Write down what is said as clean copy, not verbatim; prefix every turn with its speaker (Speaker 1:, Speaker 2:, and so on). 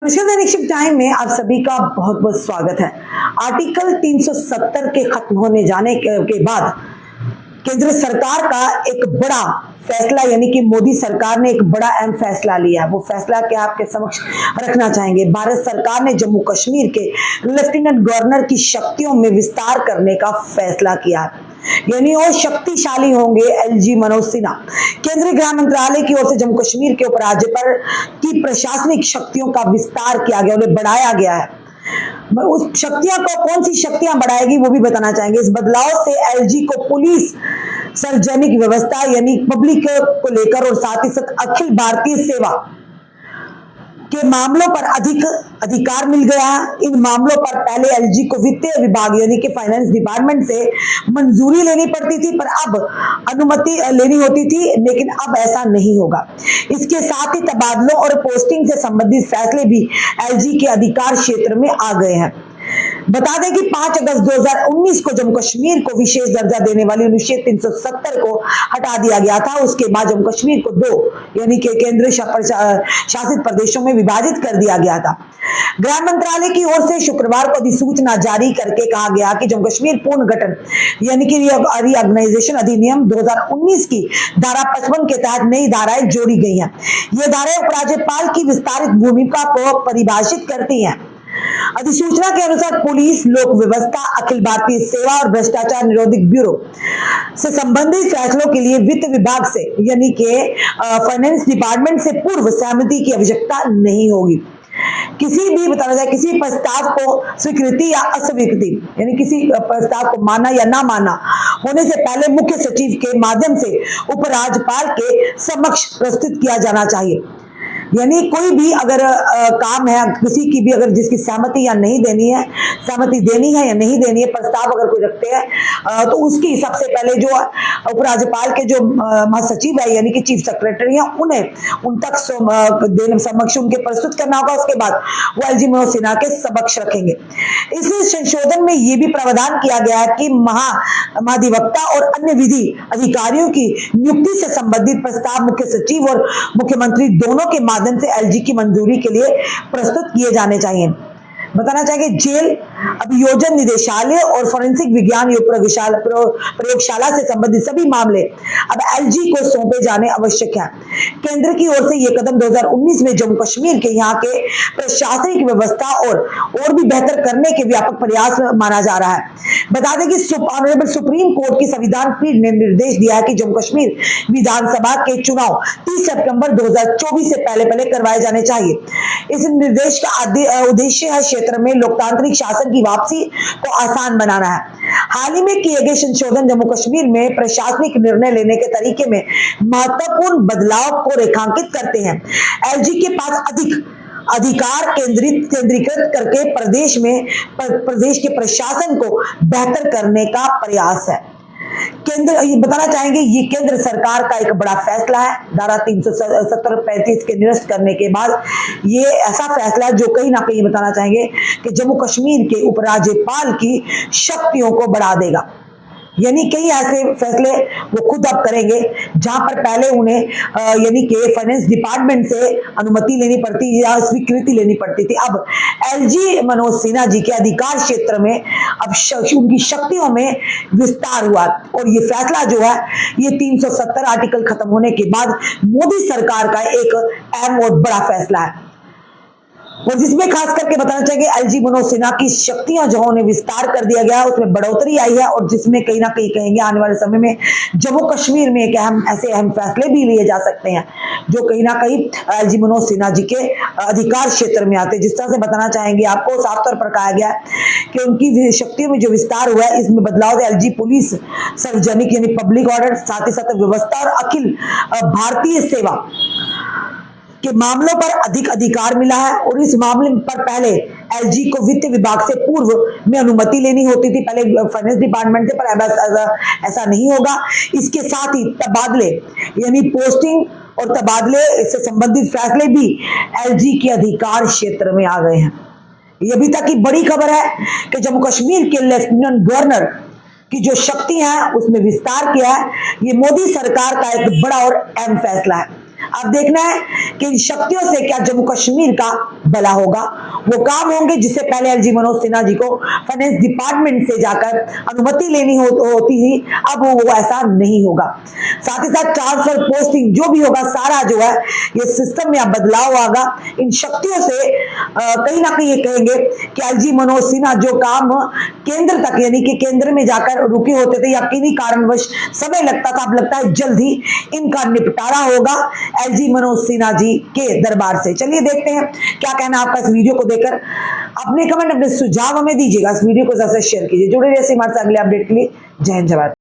Speaker 1: दैनिक time में आप सभी का बहुत बहुत स्वागत है। आर्टिकल 370 के खत्म होने जाने के बाद केंद्र सरकार का एक बड़ा फैसला यानी कि मोदी सरकार ने एक बड़ा अहम फैसला लिया। वो फैसला क्या आपके समक्ष रखना चाहेंगे। भारत सरकार ने जम्मू कश्मीर के लेफ्टिनेंट गवर्नर की शक्तियों में विस्तार करने का फैसला किया, यानी और शक्तिशाली होंगे एलजी मनोज सिन्हा। केंद्रीय गृह मंत्रालय की ओर से जम्मू कश्मीर के उपराज्यपाल की प्रशासनिक शक्तियों का विस्तार किया गया, उन्हें बढ़ाया गया है। उस शक्तियां को कौन सी शक्तियां बढ़ाएगी वो भी बताना चाहेंगे। इस बदलाव से एलजी को पुलिस सार्वजनिक व्यवस्था यानी पब्लिक को लेकर और साथ ही साथ अखिल भारतीय सेवा के मामलों पर अधिक अधिकार मिल गया। इन मामलों पर पहले एलजी को वित्तीय विभाग यानी कि फाइनेंस डिपार्टमेंट से मंजूरी लेनी पड़ती थी, पर अब अनुमति लेनी होती थी, लेकिन अब ऐसा नहीं होगा। इसके साथ ही तबादलों और पोस्टिंग से संबंधित फैसले भी एलजी के अधिकार क्षेत्र में आ गए हैं। बता दें कि 5 अगस्त 2019 को जम्मू कश्मीर को विशेष दर्जा देने वाली अनुच्छेद 370 को हटा दिया गया था। उसके बाद जम्मू कश्मीर को 2 यानी कि केंद्र शासित प्रदेशों में विभाजित कर दिया गया था। गृह मंत्रालय की ओर से शुक्रवार को अधिसूचना जारी करके कहा गया कि जम्मू कश्मीर पूर्ण गठन यानी कि रीऑर्गेनाइजेशन अधिनियम 2019 की धारा 55 के तहत नई धाराएं जोड़ी गई हैं। ये धाराएं उपराज्यपाल की विस्तारित भूमिका को परिभाषित करती हैं। अधिसूचना के अनुसार पुलिस, लोक व्यवस्था, अखिल भारतीय सेवा और भ्रष्टाचार निरोधक ब्यूरो से संबंधित फैसलों के लिए वित्त विभाग से यानी कि फाइनेंस डिपार्टमेंट से पूर्व सहमति की आवश्यकता नहीं होगी। किसी भी बताना जाए किसी प्रस्ताव को स्वीकृति या अस्वीकृति यानी किसी प्रस्ताव को माना या ना माना होने से पहले मुख्य सचिव के माध्यम से उपराज्यपाल के समक्ष प्रस्तुत किया जाना चाहिए। यानी कोई भी अगर काम है किसी की भी अगर जिसकी सहमति या नहीं देनी है, सहमति देनी है या नहीं देनी है, प्रस्ताव अगर कोई रखते हैं तो उसकी सबसे पहले जो उपराज्यपाल के जो महासचिव है यानी कि चीफ सेक्रेटरी है उन्हें उन तक समक्ष उनके प्रस्तुत करना होगा। उसके बाद वो एलजी मनोज सिन्हा के समक्ष रखेंगे। इस संशोधन में ये भी प्रावधान किया गया है कि महाधिवक्ता और अन्य विधि अधिकारियों की नियुक्ति से संबंधित प्रस्ताव मुख्य सचिव और मुख्यमंत्री दोनों के माध्यम से एलजी की मंजूरी के लिए प्रस्तुत किए जाने चाहिए। बताना चाहेंगे जेल अभियोजन निदेशालय और फोरेंसिक विज्ञान प्रयोगशाला से संबंधित सभी मामले अब एलजी को सौंपे जाने आवश्यक है। केंद्र की ओर से यह कदम 2019 में जम्मू कश्मीर के यहाँ के प्रशासनिक व्यवस्था और भी बेहतर करने के व्यापक प्रयास माना जा रहा है। बता दें कि ऑनरेबल सुप्रीम कोर्ट की संविधान पीठ ने निर्देश दिया है कि जम्मू कश्मीर विधानसभा के चुनाव 30 सितंबर 2024 से पहले करवाए जाने चाहिए। इस निर्देश का उद्देश्य है क्षेत्र में लोकतांत्रिक शासन की वापसी को आसान बनाना है। हाल ही में किए गए संशोधन जम्मू कश्मीर में प्रशासनिक निर्णय लेने के तरीके में महत्वपूर्ण बदलाव को रेखांकित करते हैं। एलजी के पास अधिक अधिकार केंद्रीकृत करके प्रदेश के प्रशासन को बेहतर करने का प्रयास है। ये बताना चाहेंगे ये केंद्र सरकार का एक बड़ा फैसला है। धारा 370-35 के निरस्त करने के बाद ये ऐसा फैसला जो कहीं ना कहीं बताना चाहेंगे कि जम्मू कश्मीर के उपराज्यपाल की शक्तियों को बढ़ा देगा। यानी कई ऐसे फैसले वो खुद अब करेंगे जहां पर पहले उन्हें यानी कि फाइनेंस डिपार्टमेंट से अनुमति लेनी पड़ती या स्वीकृति लेनी पड़ती थी। अब एलजी मनोज सिन्हा जी के अधिकार क्षेत्र में अब उनकी शक्तियों में विस्तार हुआ और ये फैसला जो है ये 370 आर्टिकल खत्म होने के बाद मोदी सरकार का एक अहम और बड़ा फैसला है और जिसमें खास करके बताना चाहिए एलजी मनोज सिन्हा की शक्तियां जो उन्हें विस्तार कर दिया गया उसमें बढ़ोतरी आई है और जिसमें कहीं ना कहीं कहेंगे आने वाले समय में जम्मू कश्मीर में एक ऐसे अहम फैसले भी लिए जा सकते हैं जो कहीं ना कहीं एलजी मनोज सिन्हा जी के अधिकार क्षेत्र में आते हैं। जिस तरह से बताना चाहेंगे आपको साफ तौर पर कहा गया कि उनकी शक्तियों में जो विस्तार हुआ है इसमें बदलाव से एलजी पुलिस सार्वजनिक यानी पब्लिक ऑर्डर, साथ ही साथ व्यवस्था और अखिल भारतीय सेवा के मामलों पर अधिक अधिकार मिला है और इस मामले पर पहले एलजी को वित्त विभाग से पूर्व में अनुमति लेनी होती थी, पहले फाइनेंस डिपार्टमेंट से, पर ऐसा नहीं होगा। इसके साथ ही तबादले यानी पोस्टिंग और तबादले से संबंधित फैसले भी एलजी के अधिकार क्षेत्र में आ गए हैं। ये अभी तक की बड़ी खबर है कि जम्मू कश्मीर के लेफ्टिनेंट गवर्नर की जो शक्ति है उसमें विस्तार किया है। ये मोदी सरकार का एक बड़ा और अहम फैसला है। अब देखना है कि इन शक्तियों से क्या जम्मू कश्मीर का भला होगा। वो काम होंगे जिससे पहले एलजी मनोज सिन्हा जी को फाइनेंस डिपार्टमेंट से जाकर अनुमति लेनी होती थी, अब वो ऐसा नहीं होगा। साथ ही साथ ट्रांसफर पोस्टिंग जो भी होगा सारा जो है ये सिस्टम में बदलाव आएगा। इन शक्तियों से कहीं ना कहीं ये कहेंगे कि एलजी मनोज सिन्हा जो काम केंद्र तक यानी कि केंद्र में जाकर रुके होते थे या किन्हीं कारणवश समय लगता था, अब लगता है जल्द ही इनका निपटारा होगा एलजी मनोज सिन्हा जी के दरबार से। चलिए देखते हैं क्या कहना आपका इस वीडियो को देखकर। अपने कमेंट अपने सुझाव हमें दीजिएगा। इस वीडियो को ज्यादा से शेयर कीजिए। जुड़े रहिए हमारे साथ अगले अपडेट के लिए। जय हिंद जय भारत।